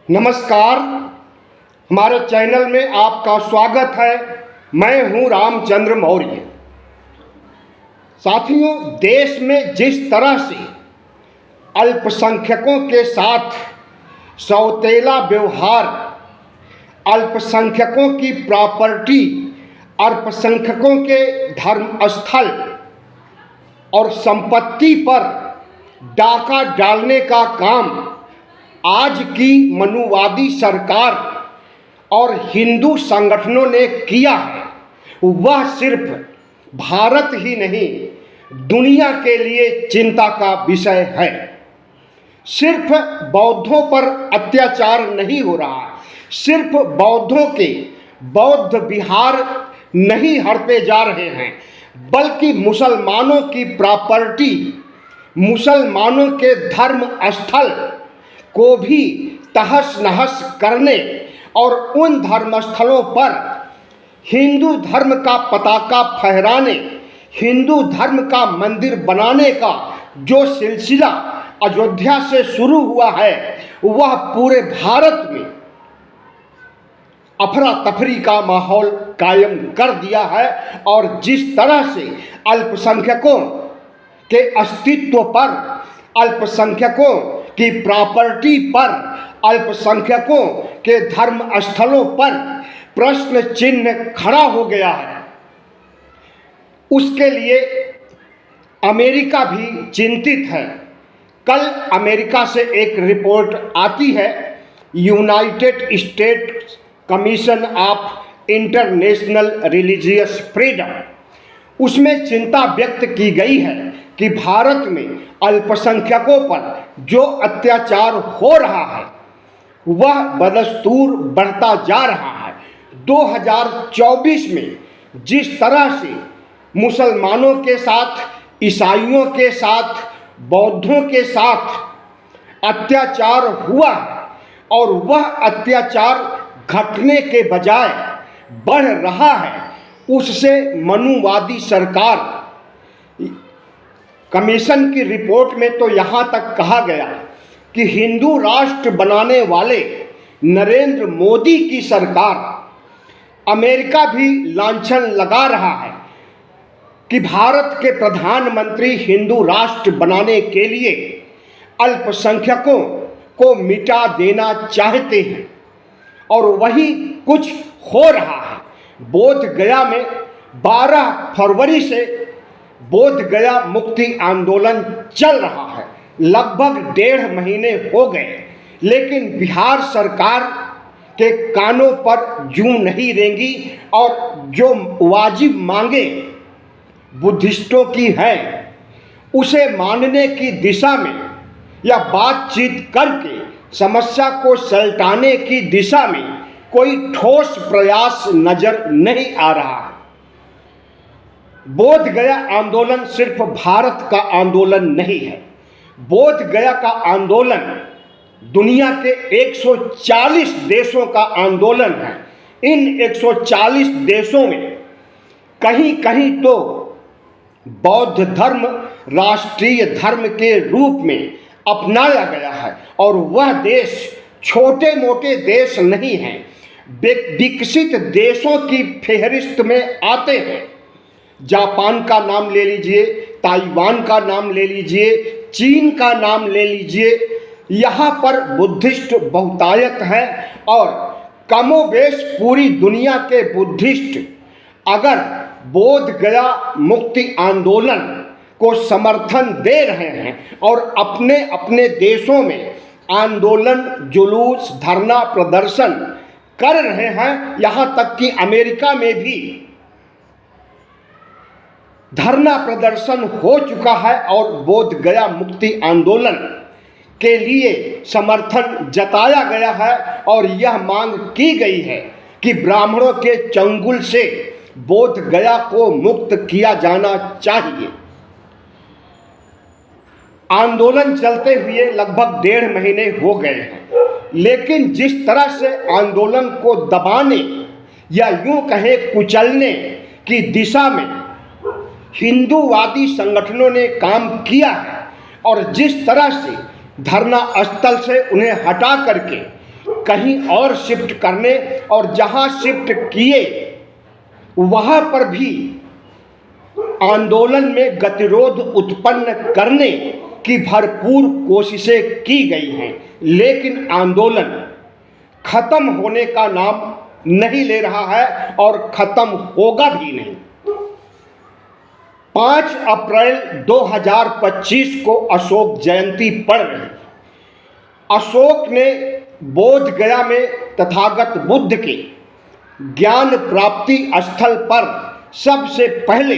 नमस्कार। हमारे चैनल में आपका स्वागत है। मैं हूं रामचंद्र मौर्य। साथियों, देश में जिस तरह से अल्पसंख्यकों के साथ सौतेला व्यवहार, अल्पसंख्यकों की प्रॉपर्टी, अल्पसंख्यकों के धर्म स्थल और संपत्ति पर डाका डालने का काम आज की मनुवादी सरकार और हिंदू संगठनों ने किया है, वह सिर्फ भारत ही नहीं, दुनिया के लिए चिंता का विषय है। सिर्फ बौद्धों पर अत्याचार नहीं हो रहा, सिर्फ बौद्धों के बौद्ध विहार नहीं हड़पे जा रहे हैं, बल्कि मुसलमानों की प्रॉपर्टी, मुसलमानों के धर्म स्थल को भी तहस नहस करने और उन धर्मस्थलों पर हिंदू धर्म का पताका फहराने, हिंदू धर्म का मंदिर बनाने का जो सिलसिला अयोध्या से शुरू हुआ है, वह पूरे भारत में अफरा तफरी का माहौल कायम कर दिया है। और जिस तरह से अल्पसंख्यकों के अस्तित्व पर, अल्पसंख्यकों की प्रॉपर्टी पर, अल्पसंख्यकों के धर्म स्थलों पर प्रश्न चिन्ह खड़ा हो गया है, उसके लिए अमेरिका भी चिंतित है। कल अमेरिका से एक रिपोर्ट आती है, United states commission of international religious freedom, उसमें चिंता व्यक्त की गई है कि भारत में अल्पसंख्यकों पर जो अत्याचार हो रहा है वह बदस्तूर बढ़ता जा रहा है। 2024 में जिस तरह से मुसलमानों के साथ, ईसाइयों के साथ, बौद्धों के साथ अत्याचार हुआ और वह अत्याचार घटने के बजाय बढ़ रहा है, उससे मनुवादी सरकार कमीशन की रिपोर्ट में तो यहाँ तक कहा गया कि हिंदू राष्ट्र बनाने वाले नरेंद्र मोदी की सरकार, अमेरिका भी लांछन लगा रहा है कि भारत के प्रधानमंत्री हिंदू राष्ट्र बनाने के लिए अल्पसंख्यकों को मिटा देना चाहते हैं, और वही कुछ हो रहा है। बोध गया में 12 फरवरी से बोध गया मुक्ति आंदोलन चल रहा है। लगभग 1.5 महीने हो गए, लेकिन बिहार सरकार के कानों पर जूं नहीं रेंगी और जो वाजिब मांगे बुद्धिस्टों की हैं, उसे मानने की दिशा में या बातचीत करके समस्या को सलटाने की दिशा में कोई ठोस प्रयास नजर नहीं आ रहा है। बोध गया आंदोलन सिर्फ भारत का आंदोलन नहीं है। बोध गया का आंदोलन दुनिया के 140 देशों का आंदोलन है। इन 140 देशों में कहीं कहीं तो बौद्ध धर्म राष्ट्रीय धर्म के रूप में अपनाया गया है, और वह देश छोटे मोटे देश नहीं हैं, विकसित देशों की फेहरिस्त में आते हैं। जापान का नाम ले लीजिए, ताइवान का नाम ले लीजिए, चीन का नाम ले लीजिए, यहाँ पर बुद्धिस्ट बहुतायत है, और कमोबेश पूरी दुनिया के बुद्धिस्ट अगर बोध गया मुक्ति आंदोलन को समर्थन दे रहे हैं और अपने अपने देशों में आंदोलन, जुलूस, धरना प्रदर्शन कर रहे हैं, यहाँ तक कि अमेरिका में भी धरना प्रदर्शन हो चुका है और बोध गया मुक्ति आंदोलन के लिए समर्थन जताया गया है, और यह मांग की गई है कि ब्राह्मणों के चंगुल से बोध गया को मुक्त किया जाना चाहिए। आंदोलन चलते हुए लगभग 1.5 महीने हो गए हैं, लेकिन जिस तरह से आंदोलन को दबाने या यूं कहें कुचलने की दिशा में हिंदूवादी संगठनों ने काम किया है, और जिस तरह से धरना स्थल से उन्हें हटा करके कहीं और शिफ्ट करने और जहां शिफ्ट किए वहां पर भी आंदोलन में गतिरोध उत्पन्न करने की भरपूर कोशिशें की गई हैं, लेकिन आंदोलन खत्म होने का नाम नहीं ले रहा है और खत्म होगा भी नहीं। 5 अप्रैल 2025 को अशोक जयंती पड़ रही है। अशोक ने बोध गया में तथागत बुद्ध के ज्ञान प्राप्ति स्थल पर सबसे पहले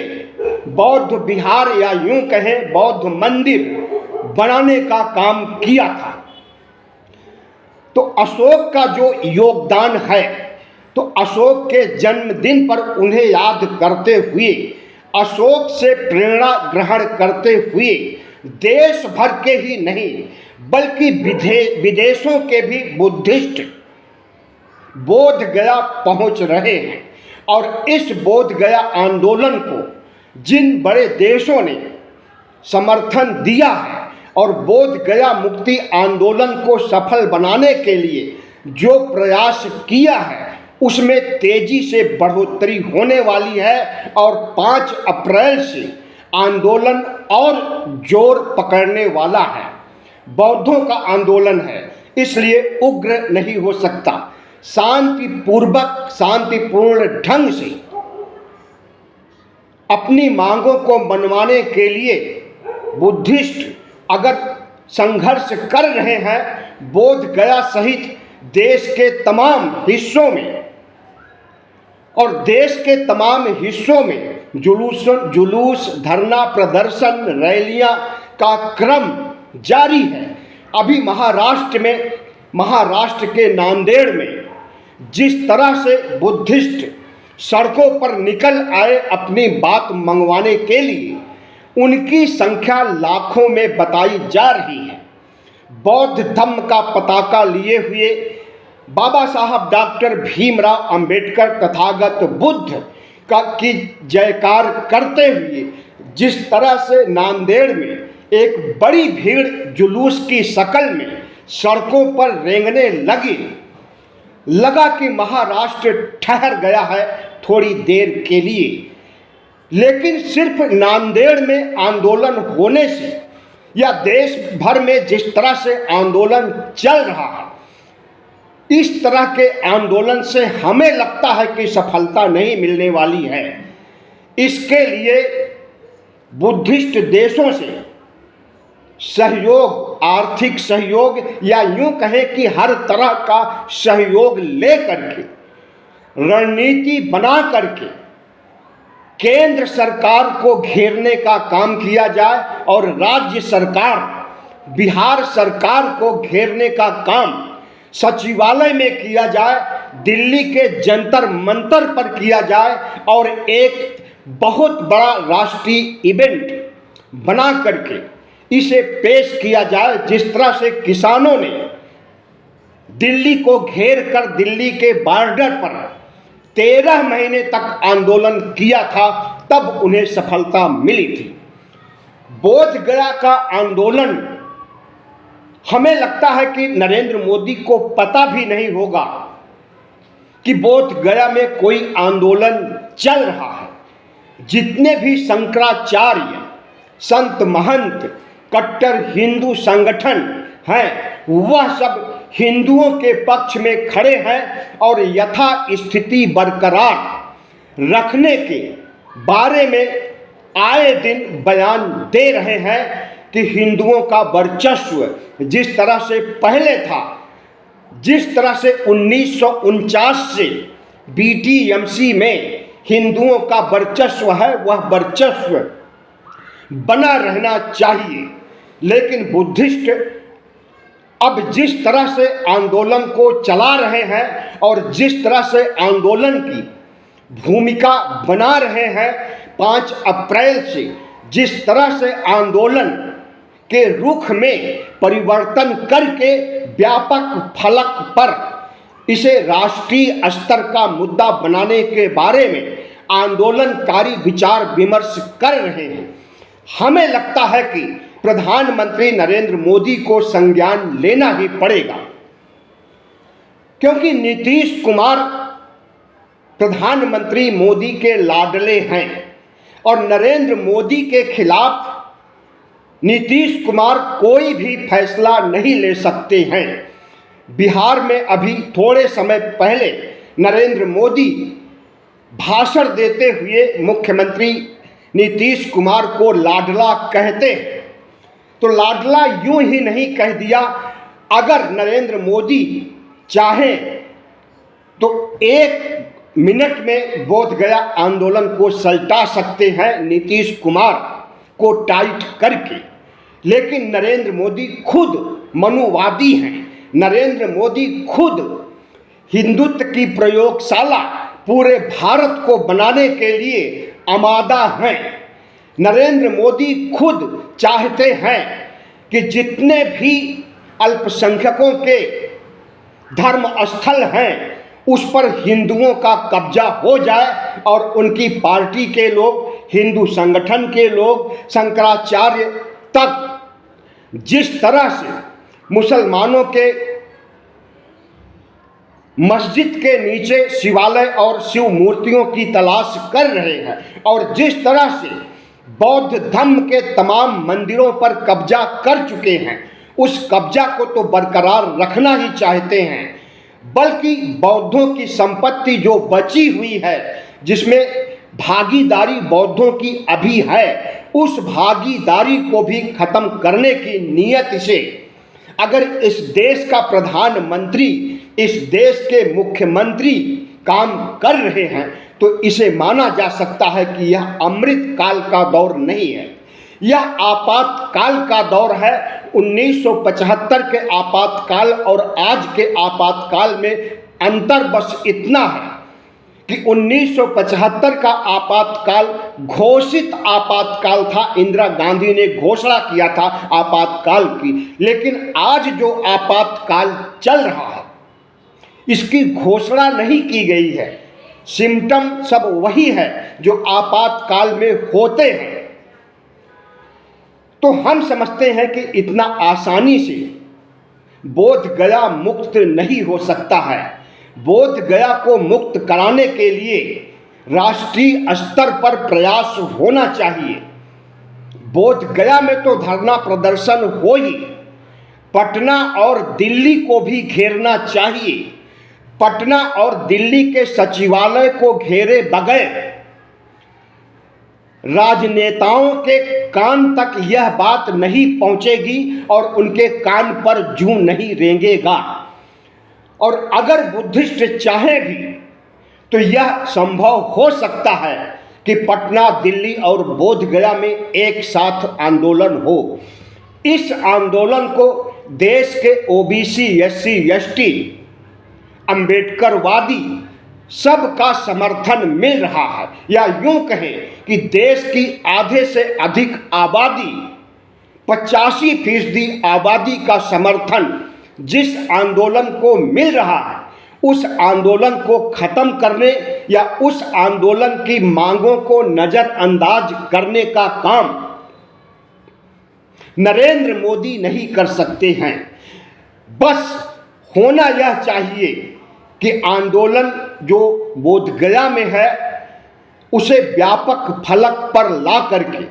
बौद्ध विहार या यूं कहें बौद्ध मंदिर बनाने का काम किया था। तो अशोक का जो योगदान है, तो अशोक के जन्मदिन पर उन्हें याद करते हुए, अशोक से प्रेरणा ग्रहण करते हुए देश भर के ही नहीं बल्कि विदेशों के भी बुद्धिस्ट बोध गया पहुंच रहे हैं। और इस बोध गया आंदोलन को जिन बड़े देशों ने समर्थन दिया है और बोध गया मुक्ति आंदोलन को सफल बनाने के लिए जो प्रयास किया है, उसमें तेजी से बढ़ोतरी होने वाली है और 5 अप्रैल से आंदोलन और जोर पकड़ने वाला है। बौद्धों का आंदोलन है, इसलिए उग्र नहीं हो सकता। शांतिपूर्वक, शांतिपूर्ण ढंग से अपनी मांगों को मनवाने के लिए बुद्धिस्ट अगर संघर्ष कर रहे हैं, बोध गया सहित देश के तमाम हिस्सों में और देश के तमाम हिस्सों में जुलूस, धरना प्रदर्शन, रैलियां का क्रम जारी है। अभी महाराष्ट्र के नांदेड़ में जिस तरह से बुद्धिस्ट सड़कों पर निकल आए अपनी बात मंगवाने के लिए, उनकी संख्या लाखों में बताई जा रही है। बौद्ध धम्म का पताका लिए हुए बाबा साहब डॉक्टर भीमराव अंबेडकर तथागत बुद्ध की जयकार करते हुए जिस तरह से नांदेड़ में एक बड़ी भीड़ जुलूस की शक्ल में सड़कों पर रेंगने लगा कि महाराष्ट्र ठहर गया है थोड़ी देर के लिए। लेकिन सिर्फ नांदेड़ में आंदोलन होने से या देश भर में जिस तरह से आंदोलन चल रहा है, इस तरह के आंदोलन से हमें लगता है कि सफलता नहीं मिलने वाली है। इसके लिए बुद्धिस्ट देशों से सहयोग, आर्थिक सहयोग या यूं कहें कि हर तरह का सहयोग लेकर के, रणनीति बना करके केंद्र सरकार को घेरने का काम किया जाए और राज्य सरकार, बिहार सरकार को घेरने का काम सचिवालय में किया जाए, दिल्ली के जंतर मंतर पर किया जाए और एक बहुत बड़ा राष्ट्रीय इवेंट बना करके इसे पेश किया जाए। जिस तरह से किसानों ने दिल्ली को घेर कर दिल्ली के बॉर्डर पर 13 महीने तक आंदोलन किया था, तब उन्हें सफलता मिली थी। बोध गया का आंदोलन, हमें लगता है कि नरेंद्र मोदी को पता भी नहीं होगा कि बोध गया में कोई आंदोलन चल रहा है। जितने भी शंकराचार्य, संत महंत, कट्टर हिंदू संगठन हैं, वह सब हिंदुओं के पक्ष में खड़े हैं और यथा स्थिति बरकरार रखने के बारे में आए दिन बयान दे रहे हैं कि हिंदुओं का वर्चस्व जिस तरह से पहले था, जिस तरह से 1949 से बीटीएमसी में हिंदुओं का वर्चस्व है, वह वर्चस्व बना रहना चाहिए। लेकिन बुद्धिस्ट अब जिस तरह से आंदोलन को चला रहे हैं और जिस तरह से आंदोलन की भूमिका बना रहे हैं, 5 अप्रैल से जिस तरह से आंदोलन के रुख में परिवर्तन करके व्यापक फलक पर इसे राष्ट्रीय स्तर का मुद्दा बनाने के बारे में आंदोलनकारी विचार विमर्श कर रहे हैं, हमें लगता है कि प्रधानमंत्री नरेंद्र मोदी को संज्ञान लेना ही पड़ेगा। क्योंकि नीतीश कुमार प्रधानमंत्री मोदी के लाडले हैं और नरेंद्र मोदी के खिलाफ नीतीश कुमार कोई भी फैसला नहीं ले सकते हैं। बिहार में अभी थोड़े समय पहले नरेंद्र मोदी भाषण देते हुए मुख्यमंत्री नीतीश कुमार को लाडला कहते हैं, तो लाडला यूं ही नहीं कह दिया। अगर नरेंद्र मोदी चाहें तो 1 मिनट में बोधगया आंदोलन को सलटा सकते हैं नीतीश कुमार को टाइट करके, लेकिन नरेंद्र मोदी खुद मनुवादी हैं। नरेंद्र मोदी खुद हिंदुत्व की प्रयोगशाला पूरे भारत को बनाने के लिए आमादा हैं। नरेंद्र मोदी खुद चाहते हैं कि जितने भी अल्पसंख्यकों के धर्म स्थल हैं उस पर हिंदुओं का कब्जा हो जाए और उनकी पार्टी के लोग, हिंदू संगठन के लोग, शंकराचार्य तक जिस तरह से मुसलमानों के मस्जिद के नीचे शिवालय और शिव मूर्तियों की तलाश कर रहे हैं और जिस तरह से बौद्ध धर्म के तमाम मंदिरों पर कब्जा कर चुके हैं, उस कब्जा को तो बरकरार रखना ही चाहते हैं, बल्कि बौद्धों की संपत्ति जो बची हुई है, जिसमें भागीदारी बौद्धों की अभी है, उस भागीदारी को भी खत्म करने की नीयत से अगर इस देश का प्रधानमंत्री, इस देश के मुख्यमंत्री काम कर रहे हैं तो इसे माना जा सकता है कि यह अमृत काल का दौर नहीं है, यह आपातकाल का दौर है। 1975 के आपातकाल और आज के आपातकाल में अंतर बस इतना है कि 1975 का आपातकाल घोषित आपातकाल था, इंदिरा गांधी ने घोषणा किया था आपातकाल की, लेकिन आज जो आपातकाल चल रहा है इसकी घोषणा नहीं की गई है। सिम्टम सब वही है जो आपातकाल में होते हैं। तो हम समझते हैं कि इतना आसानी से बोधगया मुक्त नहीं हो सकता है। बोधगया को मुक्त कराने के लिए राष्ट्रीय स्तर पर प्रयास होना चाहिए। बोधगया में तो धरना प्रदर्शन हो ही, पटना और दिल्ली को भी घेरना चाहिए। पटना और दिल्ली के सचिवालय को घेरे बगैर राजनेताओं के कान तक यह बात नहीं पहुंचेगी और उनके कान पर जूं नहीं रेंगेगा। और अगर बुद्धिस्ट चाहे भी तो यह संभव हो सकता है कि पटना, दिल्ली और बोधगया में एक साथ आंदोलन हो। इस आंदोलन को देश के ओबीसी, एससी, एसटी, अंबेडकरवादी सबका समर्थन मिल रहा है, या यूं कहें कि देश की आधे से अधिक आबादी, 85% आबादी का समर्थन जिस आंदोलन को मिल रहा है, उस आंदोलन को खत्म करने या उस आंदोलन की मांगों को नजरअंदाज करने का काम नरेंद्र मोदी नहीं कर सकते हैं। बस होना यह चाहिए कि आंदोलन जो बोधगया में है उसे व्यापक फलक पर ला करके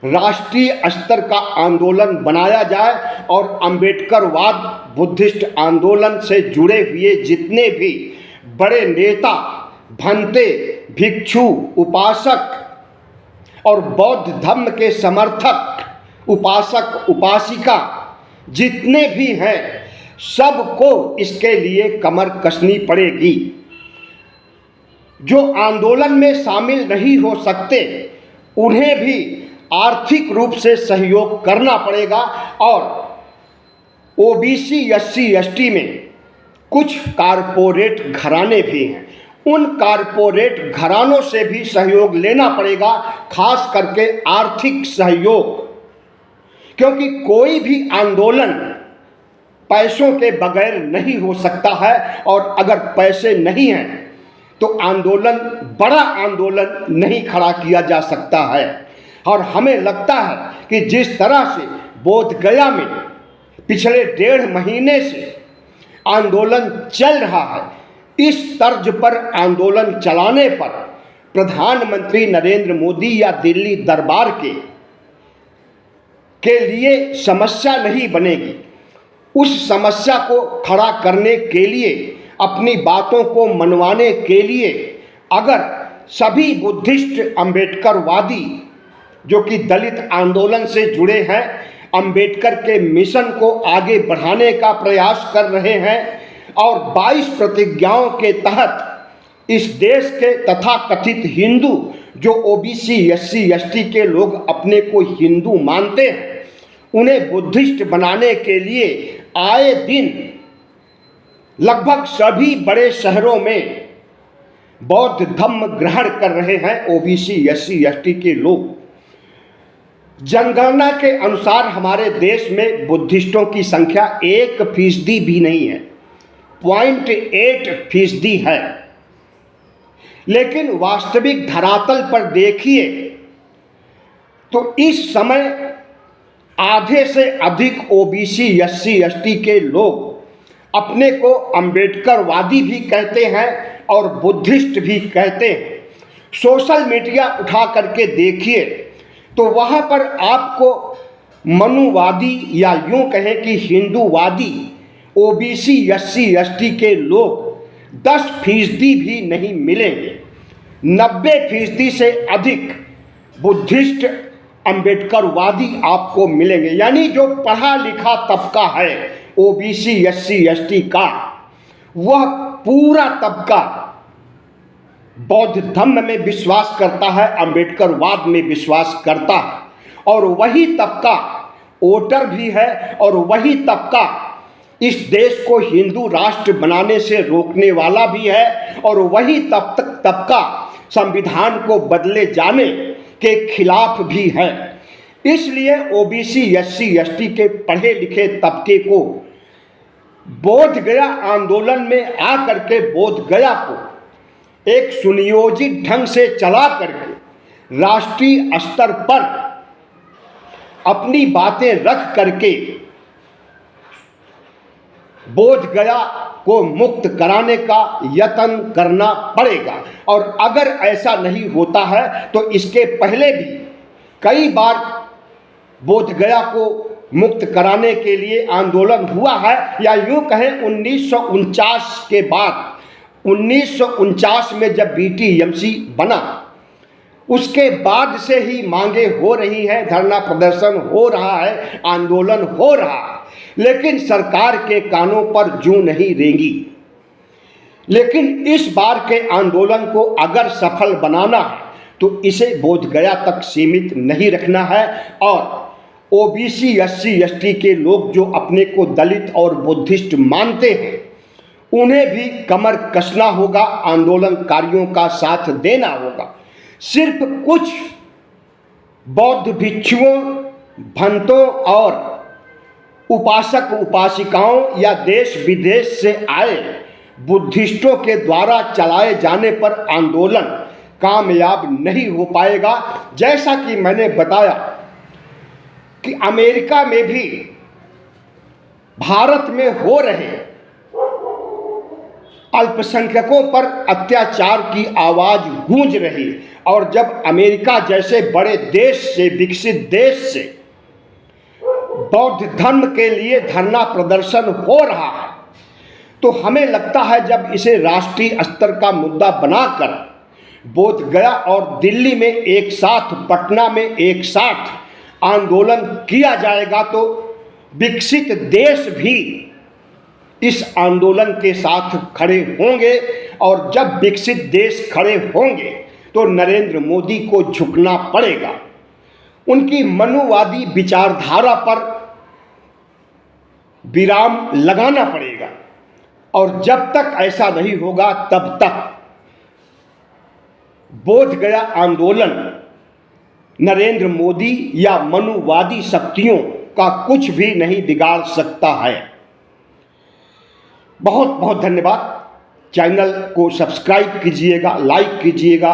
राष्ट्रीय स्तर का आंदोलन बनाया जाए और अंबेडकरवाद, बुद्धिस्ट आंदोलन से जुड़े हुए जितने भी बड़े नेता, भंते, भिक्षु, उपासक और बौद्ध धर्म के समर्थक, उपासक, उपासिका जितने भी हैं, सबको इसके लिए कमर कसनी पड़ेगी। जो आंदोलन में शामिल नहीं हो सकते उन्हें भी आर्थिक रूप से सहयोग करना पड़ेगा। और ओबीसी, एससी, एसटी में कुछ कारपोरेट घराने भी हैं, उन कारपोरेट घरानों से भी सहयोग लेना पड़ेगा, खास करके आर्थिक सहयोग, क्योंकि कोई भी आंदोलन पैसों के बगैर नहीं हो सकता है। और अगर पैसे नहीं हैं तो आंदोलन, बड़ा आंदोलन नहीं खड़ा किया जा सकता है। और हमें लगता है कि जिस तरह से बोधगया में पिछले 1.5 महीने से आंदोलन चल रहा है, इस तर्ज पर आंदोलन चलाने पर प्रधानमंत्री नरेंद्र मोदी या दिल्ली दरबार के लिए समस्या नहीं बनेगी। उस समस्या को खड़ा करने के लिए, अपनी बातों को मनवाने के लिए अगर सभी बुद्धिस्ट अम्बेडकरवादी जो कि दलित आंदोलन से जुड़े हैं, अंबेडकर के मिशन को आगे बढ़ाने का प्रयास कर रहे हैं और 22 प्रतिज्ञाओं के तहत इस देश के तथाकथित हिंदू जो ओबीसी एससी एसटी के लोग अपने को हिंदू मानते हैं, उन्हें बुद्धिस्ट बनाने के लिए आए दिन लगभग सभी बड़े शहरों में बौद्ध धर्म ग्रहण कर रहे हैं ओबीसी एससी एसटी के लोग। जनगणना के अनुसार हमारे देश में बुद्धिस्टों की संख्या 1% भी नहीं है, 0.8% है। लेकिन वास्तविक धरातल पर देखिए तो इस समय आधे से अधिक ओबीसी एससी एसटी के लोग अपने को अंबेडकरवादी भी कहते हैं और बुद्धिस्ट भी कहते हैं। सोशल मीडिया उठा करके देखिए तो वहाँ पर आपको मनुवादी या यूँ कहें कि हिंदूवादी ओबीसी एससी एसटी के लोग 10% भी नहीं मिलेंगे। 90% से अधिक बुद्धिस्ट अम्बेडकरवादी आपको मिलेंगे। यानी जो पढ़ा लिखा तबका है ओबीसी एससी एसटी का, वह पूरा तबका बौद्ध धर्म में विश्वास करता है, अम्बेडकरवाद में विश्वास करता है और वही तबका वोटर भी है और वही तबका इस देश को हिंदू राष्ट्र बनाने से रोकने वाला भी है और वही तबका संविधान को बदले जाने के खिलाफ भी है। इसलिए ओबीसी एससी एसटी के पढ़े लिखे तबके को बोध गया आंदोलन में आकर के बोध गया को एक सुनियोजित ढंग से चला करके राष्ट्रीय स्तर पर अपनी बातें रख करके बोध गया को मुक्त कराने का यत्न करना पड़ेगा। और अगर ऐसा नहीं होता है तो इसके पहले भी कई बार बोध गया को मुक्त कराने के लिए आंदोलन हुआ है, या यूँ कहें 1949 के बाद 1949 में जब बीटीएमसी बना उसके बाद से ही मांगे हो रही हैं, धरना प्रदर्शन हो रहा है, आंदोलन हो रहा है, लेकिन सरकार के कानों पर जूं नहीं रेंगी। लेकिन इस बार के आंदोलन को अगर सफल बनाना है तो इसे बोधगया तक सीमित नहीं रखना है और ओबीसी एससी एसटी के लोग जो अपने को दलित और बुद्धिस्ट मानते हैं उन्हें भी कमर कसना होगा, आंदोलनकारियों का साथ देना होगा। सिर्फ कुछ बौद्ध भिक्षुओं, भंतों और उपासक उपासिकाओं या देश विदेश से आए बुद्धिस्टों के द्वारा चलाए जाने पर आंदोलन कामयाब नहीं हो पाएगा। जैसा कि मैंने बताया कि अमेरिका में भी भारत में हो रहे अल्पसंख्यकों पर अत्याचार की आवाज गूंज रही, और जब अमेरिका जैसे बड़े देश से, विकसित देश से बौद्ध धर्म के लिए धरना प्रदर्शन हो रहा है तो हमें लगता है जब इसे राष्ट्रीय स्तर का मुद्दा बनाकर बोधगया और दिल्ली में एक साथ, पटना में एक साथ आंदोलन किया जाएगा तो विकसित देश भी इस आंदोलन के साथ खड़े होंगे। और जब विकसित देश खड़े होंगे तो नरेंद्र मोदी को झुकना पड़ेगा, उनकी मनुवादी विचारधारा पर विराम लगाना पड़ेगा। और जब तक ऐसा नहीं होगा तब तक बोधगया आंदोलन नरेंद्र मोदी या मनुवादी शक्तियों का कुछ भी नहीं बिगाड़ सकता है। बहुत बहुत धन्यवाद। चैनल को सब्सक्राइब कीजिएगा, लाइक कीजिएगा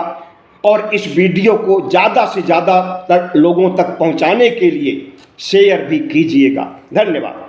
और इस वीडियो को ज़्यादा से ज़्यादा लोगों तक पहुंचाने के लिए शेयर भी कीजिएगा। धन्यवाद।